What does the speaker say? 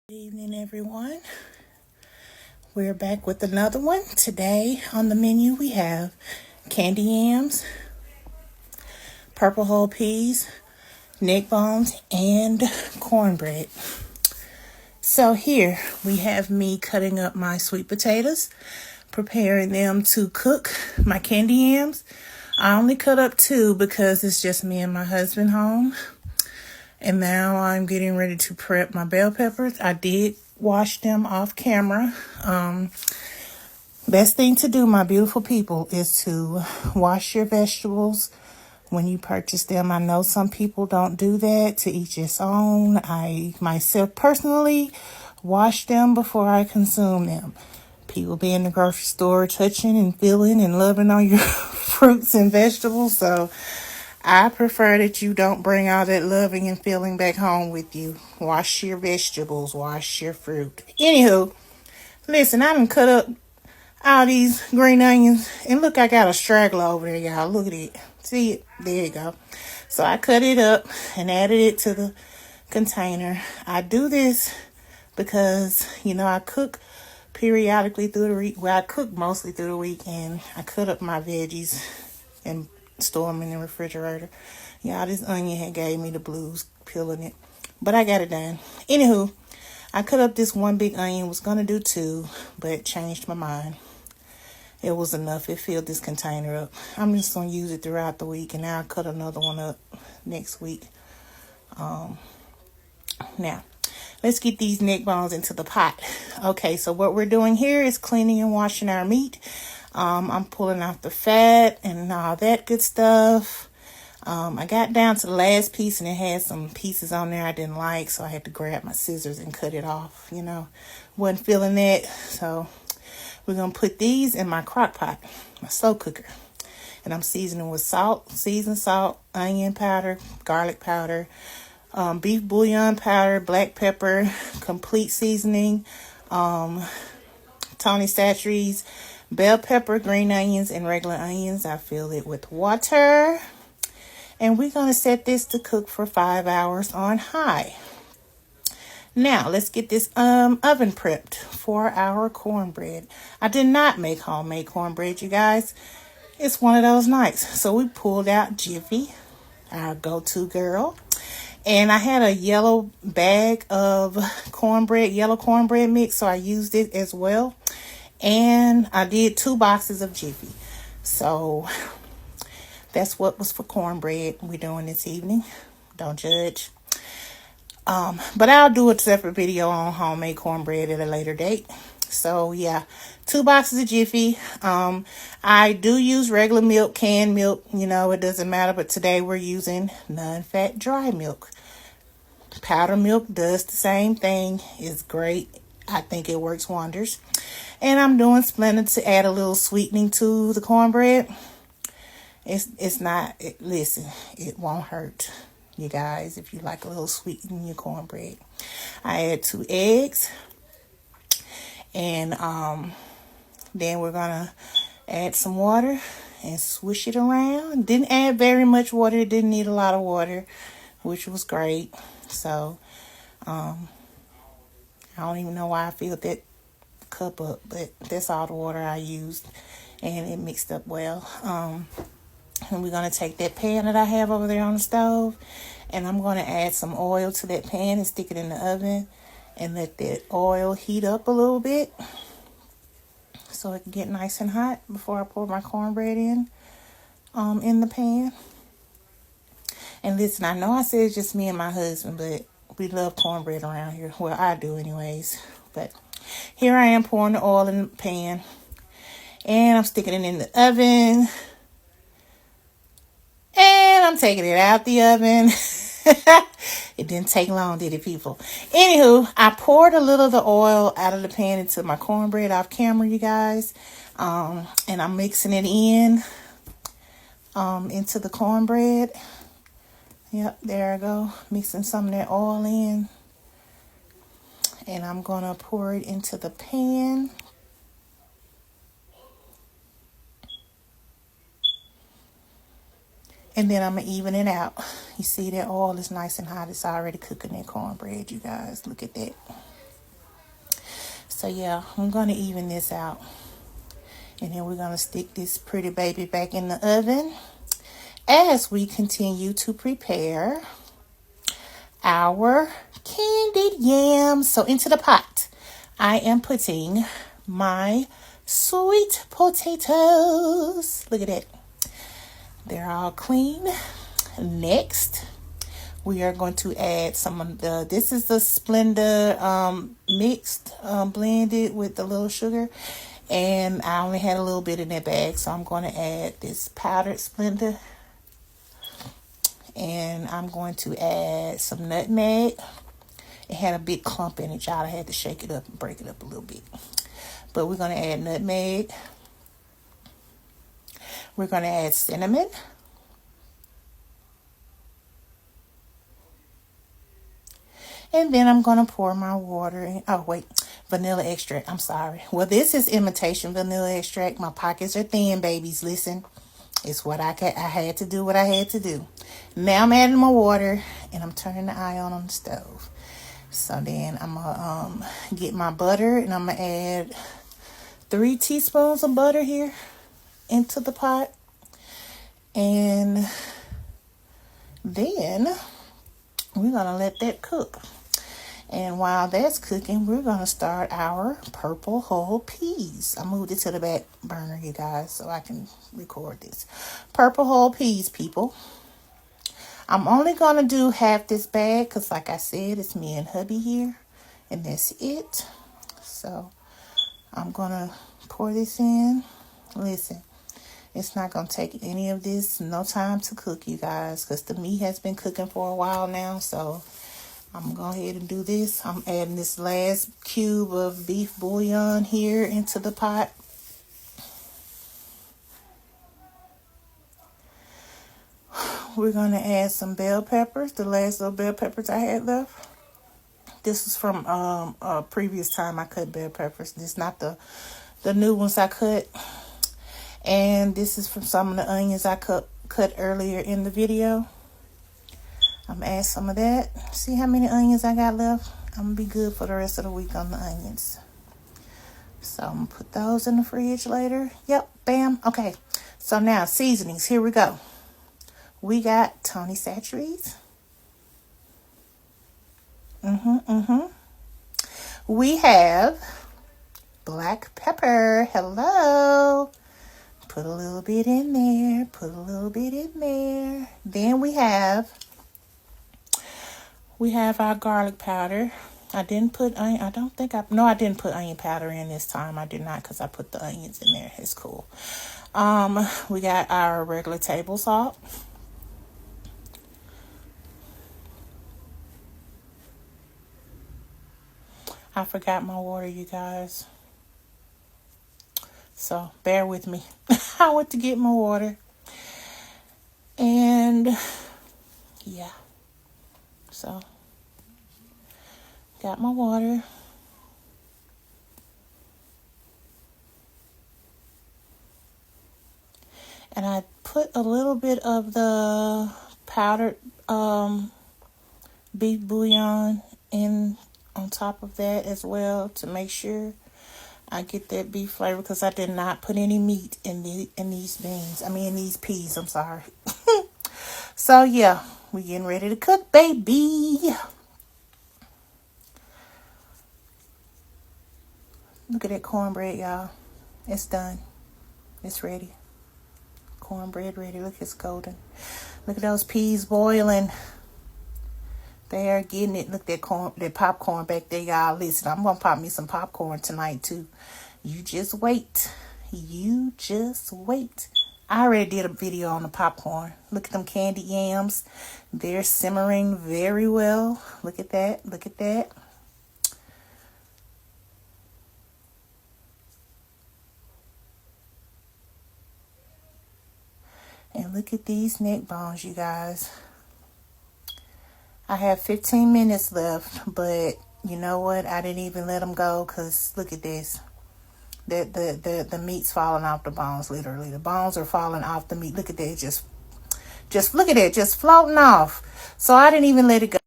Good evening, everyone. We're back with another one. Today on the menu we have candy yams, purple whole peas, neck bones, and cornbread. So here we have me cutting up my sweet potatoes, preparing them to cook my candy yams. I only cut up two because it's just me and my husband home. And now I'm getting ready to prep my bell peppers. I did wash them off camera. Best thing to do, my beautiful people, is to wash your vegetables when you purchase them. I know some people don't do that, to each its own. I myself personally wash them before I consume them. People be in the grocery store touching and feeling and loving on your fruits and vegetables. So I prefer that you don't bring all that loving and feeling back home with you. Wash your vegetables, wash your fruit. Anywho, listen, I done cut up all these green onions. And look, I got a straggler over there, y'all. Look at it. See it? There you go. So I cut it up and added it to the container. I do this because, I cook periodically through the week. Well, I cook mostly through the week, and I cut up my veggies and store them in the refrigerator. Y'all, this onion had gave me the blues peeling it, but I got it done. Anywho, I cut up this one big onion, was gonna do two, but changed my mind. It was enough. It filled this container up. I'm just gonna use it throughout the week, and I'll cut another one up next week. Now, let's get these neck bones into the pot. Okay, so what we're doing here is cleaning and washing our meat. I'm pulling off the fat and all that good stuff. I got down to the last piece, and it had some pieces on there I didn't like, so I had to grab my scissors and cut it off. Wasn't feeling that. So we're going to put these in my crock pot, my slow cooker. And I'm seasoning with seasoned salt, onion powder, garlic powder, beef bouillon powder, black pepper, complete seasoning, Tony Chachere's bell pepper, green onions, and regular onions. I fill it with water. And we're going to set this to cook for 5 hours on high. Now, let's get this oven prepped for our cornbread. I did not make homemade cornbread, you guys. It's one of those nights. So we pulled out Jiffy, our go-to girl. And I had a yellow bag of yellow cornbread mix, so I used it as well. And I did 2 boxes of Jiffy. So that's what was for cornbread we're doing this evening. Don't judge. But I'll do a separate video on homemade cornbread at a later date. So yeah, 2 boxes of Jiffy. I do use regular milk, canned milk. It doesn't matter. But today we're using non-fat dry milk. Powder milk does the same thing. It's great. I think it works wonders. And I'm doing Splenda to add a little sweetening to the cornbread. Listen, it won't hurt, you guys, if you like a little sweet in your cornbread. I add 2 eggs. And then we're going to add some water and swish it around. Didn't add very much water. It didn't need a lot of water, which was great. So, I don't even know why I filled that cup up, but that's all the water I used, and it mixed up well. And we're going to take that pan that I have over there on the stove, and I'm going to add some oil to that pan and stick it in the oven and let that oil heat up a little bit so it can get nice and hot before I pour my cornbread in the pan. And listen, I know I said it's just me and my husband, but we love cornbread around here. Well, I do anyways. But here I am pouring the oil in the pan. And I'm sticking it in the oven. And I'm taking it out the oven. It didn't take long, did it, people? Anywho, I poured a little of the oil out of the pan into my cornbread off camera, you guys. And I'm mixing it in into the cornbread. Yep, there I go. Mixing some of that oil in. And I'm going to pour it into the pan. And then I'm going to even it out. You see that oil is nice and hot. It's already cooking that cornbread, you guys. Look at that. So yeah, I'm going to even this out. And then we're going to stick this pretty baby back in the oven as we continue to prepare our candied yams. So into the pot, I am putting my sweet potatoes. Look at that. They're all clean. Next, we are going to add some of this is the Splenda mixed, blended with the little sugar. And I only had a little bit in that bag, so I'm going to add this powdered Splenda. And I'm going to add some nutmeg. It had a big clump in it, y'all. I had to shake it up and break it up a little bit. But we're going to add nutmeg. We're going to add cinnamon. And then I'm going to pour my water in. Oh, wait. Vanilla extract. I'm sorry. Well, this is imitation vanilla extract. My pockets are thin, babies. Listen. It's what I had to do what I had to do. Now I'm adding my water and I'm turning the iron on the stove. So then I'm going to get my butter and I'm going to add 3 teaspoons of butter here into the pot. And then we're going to let that cook. And while that's cooking, we're going to start our purple whole peas. I moved it to the back burner, you guys, so I can record this. Purple whole peas, people. I'm only going to do half this bag because, like I said, it's me and hubby here. And that's it. So I'm going to pour this in. Listen, it's not going to take any of this, no time to cook, you guys, because the meat has been cooking for a while now, so I'm going to go ahead and do this. I'm adding this last cube of beef bouillon here into the pot. We're going to add some bell peppers, the last little bell peppers I had left. This is from a previous time I cut bell peppers. This is not the new ones I cut. And this is from some of the onions I cut earlier in the video. I'm going to add some of that. See how many onions I got left? I'm going to be good for the rest of the week on the onions. So I'm going to put those in the fridge later. Yep, bam. Okay, so now seasonings. Here we go. We got Tony Chachere's. We have black pepper. Hello. Put a little bit in there. Put a little bit in there. Then we have our garlic powder. I didn't put onion. I didn't put onion powder in this time. I did not because I put the onions in there. It's cool. We got our regular table salt. I forgot my water, you guys. So bear with me. I went to get my water. And yeah. So got my water. And I put a little bit of the powdered beef bouillon in on top of that as well to make sure I get that beef flavor, because I did not put any meat in these beans. I mean, in these peas. I'm sorry. So yeah, we getting ready to cook, baby. Look at that cornbread, y'all. It's done. It's ready. Cornbread ready. Look, it's golden. Look at those peas boiling. They are getting it. Look, that popcorn back there, y'all. Listen, I'm going to pop me some popcorn tonight, too. You just wait. You just wait. I already did a video on the popcorn. Look at them candy yams. They're simmering very well. Look at that. Look at that. And look at these neck bones, you guys. I have 15 minutes left, but you know what? I didn't even let them go because look at this. The meat's falling off the bones, literally. The bones are falling off the meat. Look at that. Just look at it. Just floating off. So I didn't even let it go.